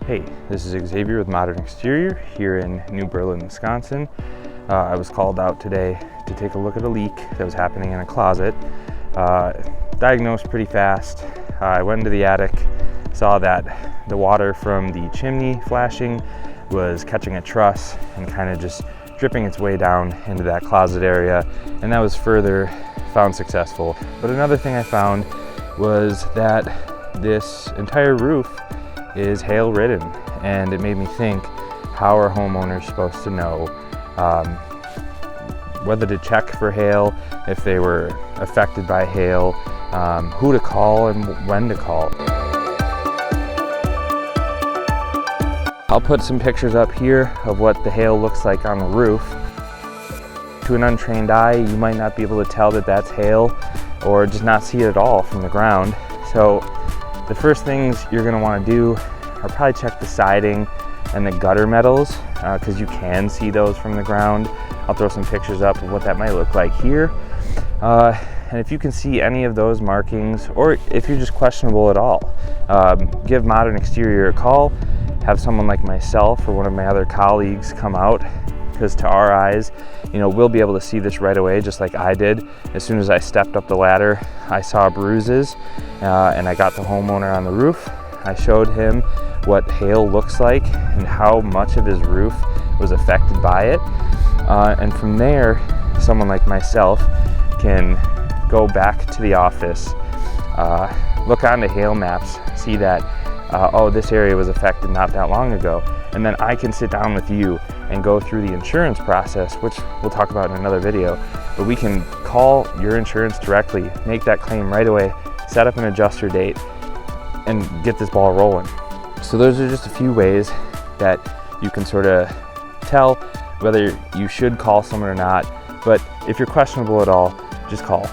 Hey, this is Xavier with Modern Exterior here in New Berlin, Wisconsin. I was called out today to take a look at a leak that was happening in a closet. Diagnosed pretty fast. I went into the attic, saw that the water from the chimney flashing was catching a truss and kind of just dripping its way down into that closet area, and that was further found successful. But another thing I found was that this entire roof is hail ridden, and it made me think, how are homeowners supposed to know whether to check for hail, if they were affected by hail, who to call and when to call. I'll put some pictures up here of what the hail looks like on the roof. To an untrained eye, you might not be able to tell that that's hail, or just not see it at all from the ground. So the first things you're going to want to do are probably check the siding and the gutter metals, because you can see those from the ground. I'll throw some pictures up of what that might look like here. And if you can see any of those markings, or if you're just questionable at all, give Modern Exterior a call. Have someone like myself or one of my other colleagues come out, because to our eyes, we'll be able to see this right away, just like I did. As soon as I stepped up the ladder, I saw bruises, and I got the homeowner on the roof. I showed him what hail looks like and how much of his roof was affected by it. And from there, someone like myself can go back to the office, look onto hail maps, see that, oh, this area was affected not that long ago. And then I can sit down with you and go through the insurance process, which we'll talk about in another video. But we can call your insurance directly, make that claim right away, set up an adjuster date, and get this ball rolling. So those are just a few ways that you can sort of tell whether you should call someone or not. But if you're questionable at all, just call.